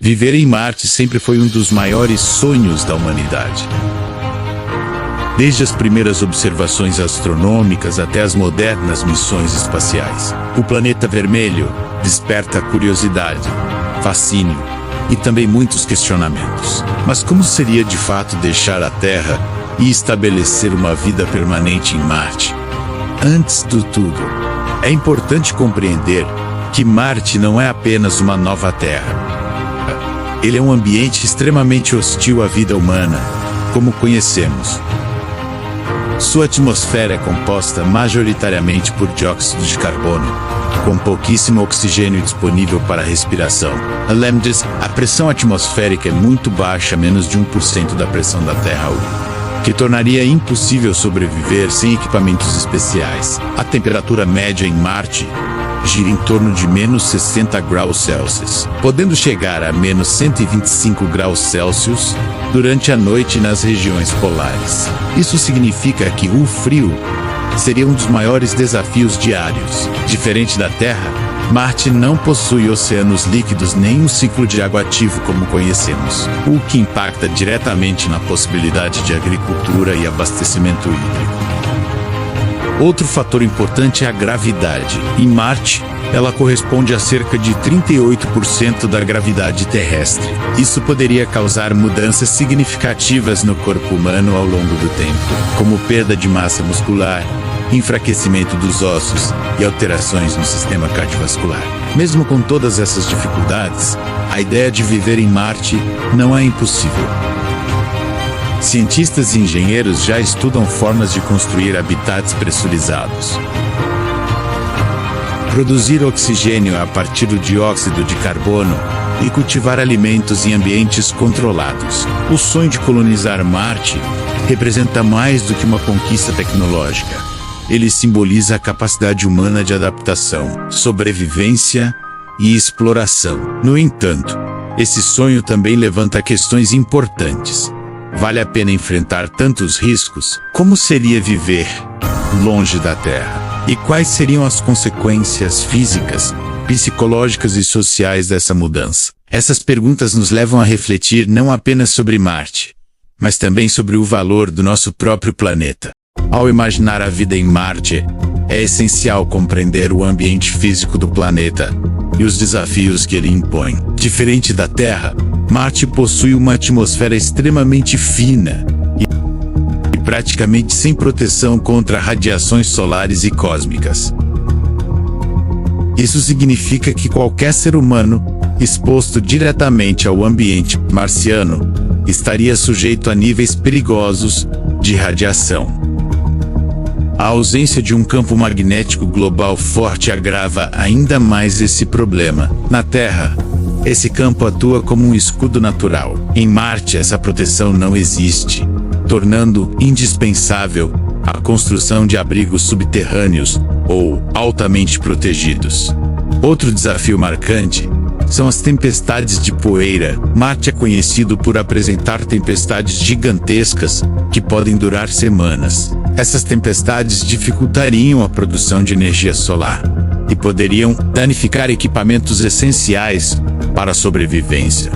Viver em Marte sempre foi um dos maiores sonhos da humanidade. Desde as primeiras observações astronômicas até as modernas missões espaciais, o planeta vermelho desperta curiosidade, fascínio e também muitos questionamentos. Mas como seria de fato deixar a Terra e estabelecer uma vida permanente em Marte? Antes de tudo, é importante compreender que Marte não é apenas uma nova Terra. Ele é um ambiente extremamente hostil à vida humana, como conhecemos. Sua atmosfera é composta majoritariamente por dióxido de carbono, com pouquíssimo oxigênio disponível para a respiração. Além disso, a pressão atmosférica é muito baixa, menos de 1% da pressão da Terra, que tornaria impossível sobreviver sem equipamentos especiais. A temperatura média em Marte gira em torno de menos 60 graus Celsius, podendo chegar a menos 125 graus Celsius durante a noite nas regiões polares. Isso significa que o frio seria um dos maiores desafios diários. Diferente da Terra, Marte não possui oceanos líquidos nem um ciclo de água ativo como conhecemos, o que impacta diretamente na possibilidade de agricultura e abastecimento hídrico. Outro fator importante é a gravidade. Em Marte, ela corresponde a cerca de 38% da gravidade terrestre. Isso poderia causar mudanças significativas no corpo humano ao longo do tempo, como perda de massa muscular, enfraquecimento dos ossos e alterações no sistema cardiovascular. Mesmo com todas essas dificuldades, a ideia de viver em Marte não é impossível. Cientistas e engenheiros já estudam formas de construir habitats pressurizados, produzir oxigênio a partir do dióxido de carbono e cultivar alimentos em ambientes controlados. O sonho de colonizar Marte representa mais do que uma conquista tecnológica. Ele simboliza a capacidade humana de adaptação, sobrevivência e exploração. No entanto, esse sonho também levanta questões importantes. Vale a pena enfrentar tantos riscos? Como seria viver longe da Terra? E quais seriam as consequências físicas, psicológicas e sociais dessa mudança? Essas perguntas nos levam a refletir não apenas sobre Marte, mas também sobre o valor do nosso próprio planeta. Ao imaginar a vida em Marte, é essencial compreender o ambiente físico do planeta e os desafios que ele impõe. Diferente da Terra, Marte possui uma atmosfera extremamente fina e praticamente sem proteção contra radiações solares e cósmicas. Isso significa que qualquer ser humano exposto diretamente ao ambiente marciano estaria sujeito a níveis perigosos de radiação. A ausência de um campo magnético global forte agrava ainda mais esse problema. Na Terra, esse campo atua como um escudo natural. Em Marte, essa proteção não existe, tornando indispensável a construção de abrigos subterrâneos ou altamente protegidos. Outro desafio marcante são as tempestades de poeira. Marte é conhecido por apresentar tempestades gigantescas que podem durar semanas. Essas tempestades dificultariam a produção de energia solar e poderiam danificar equipamentos essenciais para a sobrevivência.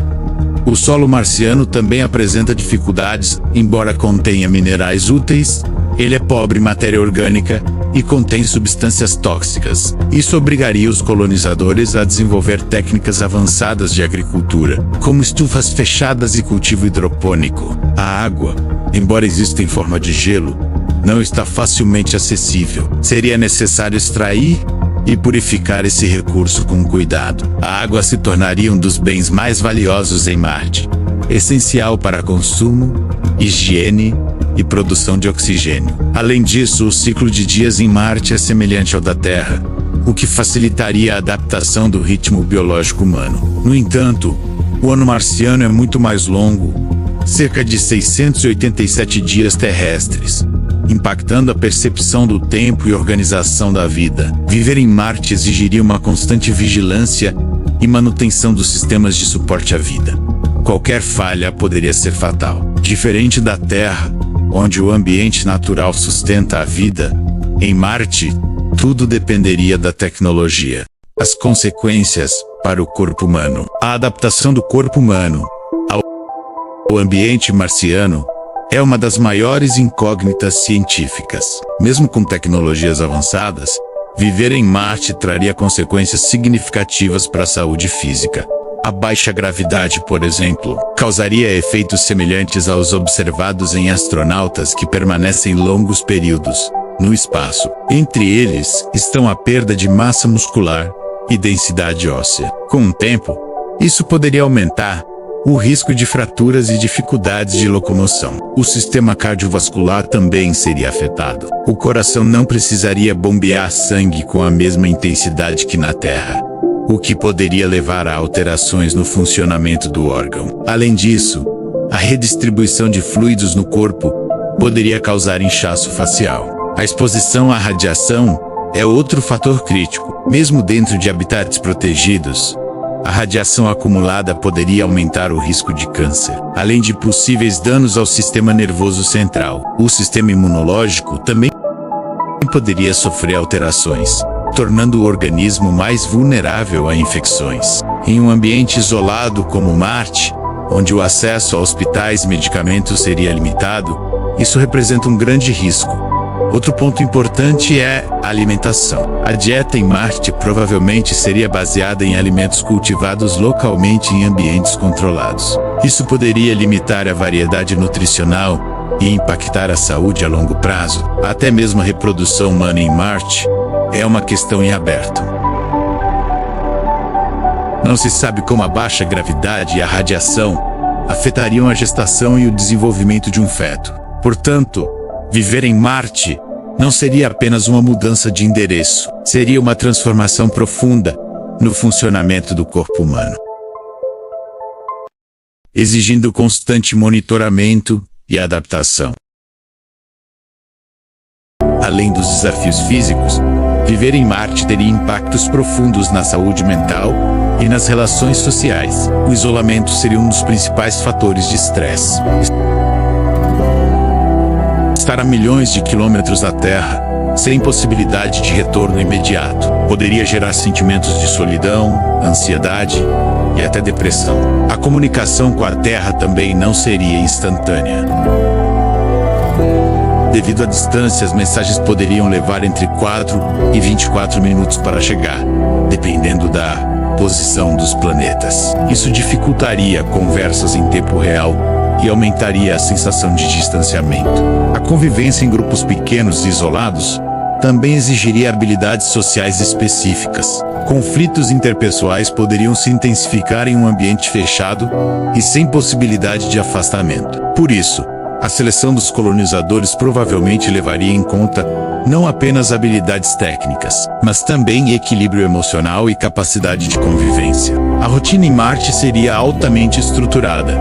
O solo marciano também apresenta dificuldades, embora contenha minerais úteis. Ele é pobre em matéria orgânica e contém substâncias tóxicas. Isso obrigaria os colonizadores a desenvolver técnicas avançadas de agricultura, como estufas fechadas e cultivo hidropônico. A água, embora exista em forma de gelo, não está facilmente acessível. Seria necessário extrair e purificar esse recurso com cuidado. A água se tornaria um dos bens mais valiosos em Marte, essencial para consumo, higiene e produção de oxigênio. Além disso, o ciclo de dias em Marte é semelhante ao da Terra, o que facilitaria a adaptação do ritmo biológico humano. No entanto, o ano marciano é muito mais longo, cerca de 687 dias terrestres, impactando a percepção do tempo e organização da vida. Viver em Marte exigiria uma constante vigilância e manutenção dos sistemas de suporte à vida. Qualquer falha poderia ser fatal. Diferente da Terra, onde o ambiente natural sustenta a vida, em Marte, tudo dependeria da tecnologia. As consequências para o corpo humano. A adaptação do corpo humano ao ambiente marciano é uma das maiores incógnitas científicas. Mesmo com tecnologias avançadas, viver em Marte traria consequências significativas para a saúde física. A baixa gravidade, por exemplo, causaria efeitos semelhantes aos observados em astronautas que permanecem longos períodos no espaço. Entre eles estão a perda de massa muscular e densidade óssea. Com o tempo, isso poderia aumentar o risco de fraturas e dificuldades de locomoção. O sistema cardiovascular também seria afetado. O coração não precisaria bombear sangue com a mesma intensidade que na Terra, o que poderia levar a alterações no funcionamento do órgão. Além disso, a redistribuição de fluidos no corpo poderia causar inchaço facial. A exposição à radiação é outro fator crítico. Mesmo dentro de habitats protegidos, a radiação acumulada poderia aumentar o risco de câncer, além de possíveis danos ao sistema nervoso central. O sistema imunológico também poderia sofrer alterações, tornando o organismo mais vulnerável a infecções. Em um ambiente isolado como Marte, onde o acesso a hospitais e medicamentos seria limitado, isso representa um grande risco. Outro ponto importante é a alimentação. A dieta em Marte provavelmente seria baseada em alimentos cultivados localmente em ambientes controlados. Isso poderia limitar a variedade nutricional e impactar a saúde a longo prazo. Até mesmo a reprodução humana em Marte é uma questão em aberto. Não se sabe como a baixa gravidade e a radiação afetariam a gestação e o desenvolvimento de um feto. Portanto, viver em Marte não seria apenas uma mudança de endereço, seria uma transformação profunda no funcionamento do corpo humano, exigindo constante monitoramento e adaptação. Além dos desafios físicos, viver em Marte teria impactos profundos na saúde mental e nas relações sociais. O isolamento seria um dos principais fatores de estresse. Estar a milhões de quilômetros da Terra, sem possibilidade de retorno imediato, poderia gerar sentimentos de solidão, ansiedade e até depressão. A comunicação com a Terra também não seria instantânea. Devido à distância, as mensagens poderiam levar entre 4 e 24 minutos para chegar, dependendo da posição dos planetas. Isso dificultaria conversas em tempo real e aumentaria a sensação de distanciamento. A convivência em grupos pequenos e isolados também exigiria habilidades sociais específicas. Conflitos interpessoais poderiam se intensificar em um ambiente fechado e sem possibilidade de afastamento. Por isso, a seleção dos colonizadores provavelmente levaria em conta não apenas habilidades técnicas, mas também equilíbrio emocional e capacidade de convivência. A rotina em Marte seria altamente estruturada,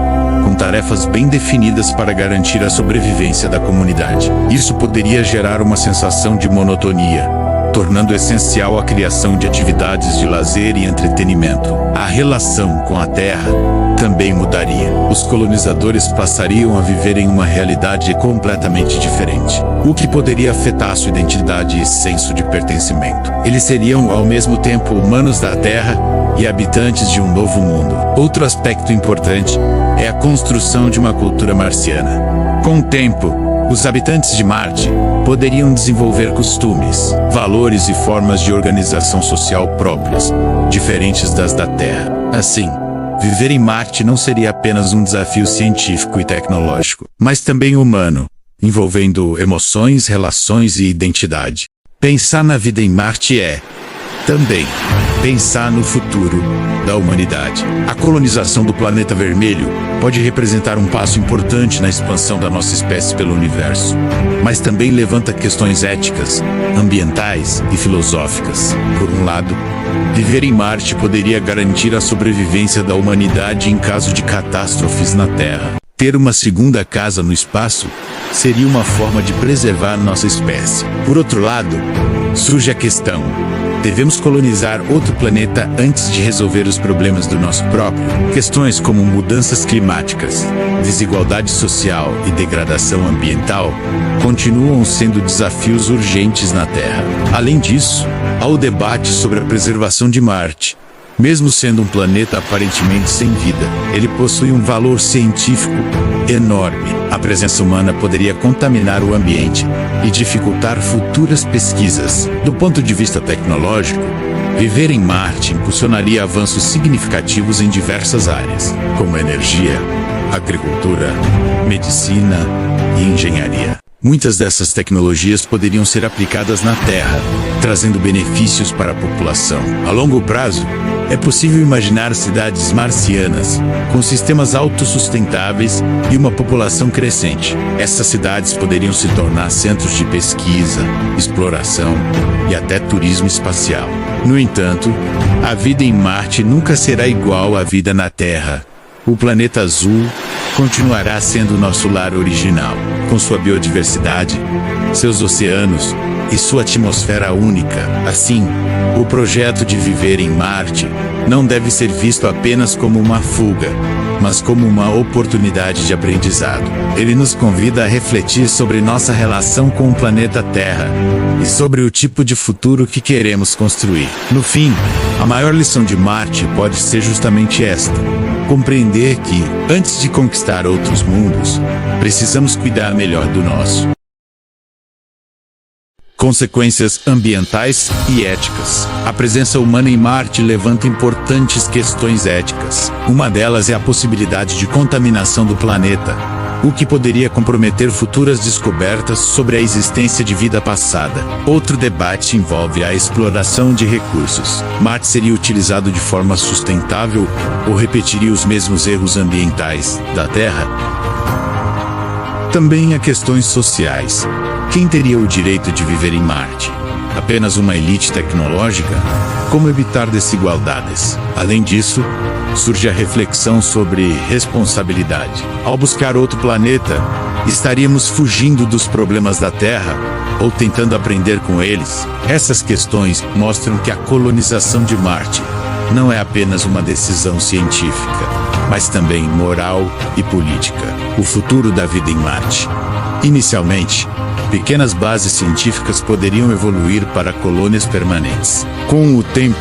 com tarefas bem definidas para garantir a sobrevivência da comunidade. Isso poderia gerar uma sensação de monotonia, tornando essencial a criação de atividades de lazer e entretenimento. A relação com a Terra também mudaria. Os colonizadores passariam a viver em uma realidade completamente diferente, o que poderia afetar sua identidade e senso de pertencimento. Eles seriam, ao mesmo tempo, humanos da Terra e habitantes de um novo mundo. Outro aspecto importante é a construção de uma cultura marciana. Com o tempo, os habitantes de Marte poderiam desenvolver costumes, valores e formas de organização social próprias, diferentes das da Terra. Assim, viver em Marte não seria apenas um desafio científico e tecnológico, mas também humano, envolvendo emoções, relações e identidade. Pensar na vida em Marte é também pensar no futuro da humanidade. A colonização do planeta vermelho pode representar um passo importante na expansão da nossa espécie pelo universo, mas também levanta questões éticas, ambientais e filosóficas. Por um lado, viver em Marte poderia garantir a sobrevivência da humanidade em caso de catástrofes na Terra. Ter uma segunda casa no espaço seria uma forma de preservar nossa espécie. Por outro lado, surge a questão: devemos colonizar outro planeta antes de resolver os problemas do nosso próprio? Questões como mudanças climáticas, desigualdade social e degradação ambiental continuam sendo desafios urgentes na Terra. Além disso, há o debate sobre a preservação de Marte, Mesmo sendo um planeta aparentemente sem vida, ele possui um valor científico enorme. A presença humana poderia contaminar o ambiente e dificultar futuras pesquisas. Do ponto de vista tecnológico, viver em Marte impulsionaria avanços significativos em diversas áreas, como energia, agricultura, medicina e engenharia. Muitas dessas tecnologias poderiam ser aplicadas na Terra, trazendo benefícios para a população. A longo prazo, é possível imaginar cidades marcianas, com sistemas autossustentáveis e uma população crescente. Essas cidades poderiam se tornar centros de pesquisa, exploração e até turismo espacial. No entanto, a vida em Marte nunca será igual à vida na Terra. O planeta azul continuará sendo nosso lar original, com sua biodiversidade, seus oceanos e sua atmosfera única. Assim, o projeto de viver em Marte não deve ser visto apenas como uma fuga, mas como uma oportunidade de aprendizado. Ele nos convida a refletir sobre nossa relação com o planeta Terra e sobre o tipo de futuro que queremos construir. No fim, a maior lição de Marte pode ser justamente esta: compreender que, antes de conquistar outros mundos, precisamos cuidar melhor do nosso. Consequências ambientais e éticas. A presença humana em Marte levanta importantes questões éticas. Uma delas é a possibilidade de contaminação do planeta, o que poderia comprometer futuras descobertas sobre a existência de vida passada. Outro debate envolve a exploração de recursos. Marte seria utilizado de forma sustentável ou repetiria os mesmos erros ambientais da Terra? Também há questões sociais. Quem teria o direito de viver em Marte? Apenas uma elite tecnológica? Como evitar desigualdades? Além disso, surge a reflexão sobre responsabilidade. Ao buscar outro planeta, estaríamos fugindo dos problemas da Terra ou tentando aprender com eles? Essas questões mostram que a colonização de Marte não é apenas uma decisão científica, mas também moral e política. O futuro da vida em Marte. Inicialmente, pequenas bases científicas poderiam evoluir para colônias permanentes. Com o tempo,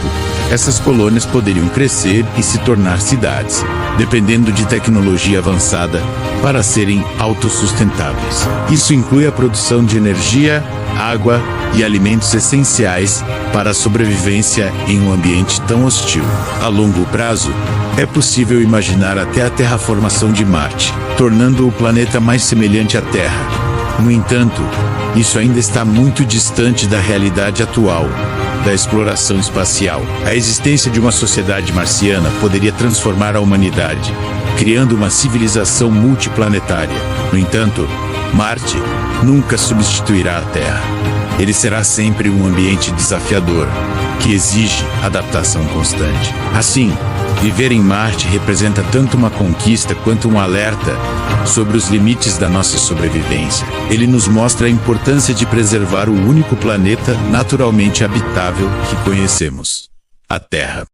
essas colônias poderiam crescer e se tornar cidades, dependendo de tecnologia avançada para serem autossustentáveis. Isso inclui a produção de energia, água e alimentos essenciais para a sobrevivência em um ambiente tão hostil. A longo prazo, é possível imaginar até a terraformação de Marte, tornando o planeta mais semelhante à Terra. No entanto, isso ainda está muito distante da realidade atual da exploração espacial. A existência de uma sociedade marciana poderia transformar a humanidade, criando uma civilização multiplanetária. No entanto, Marte nunca substituirá a Terra. Ele será sempre um ambiente desafiador, que exige adaptação constante. Assim, viver em Marte representa tanto uma conquista quanto um alerta sobre os limites da nossa sobrevivência. Ele nos mostra a importância de preservar o único planeta naturalmente habitável que conhecemos: a Terra.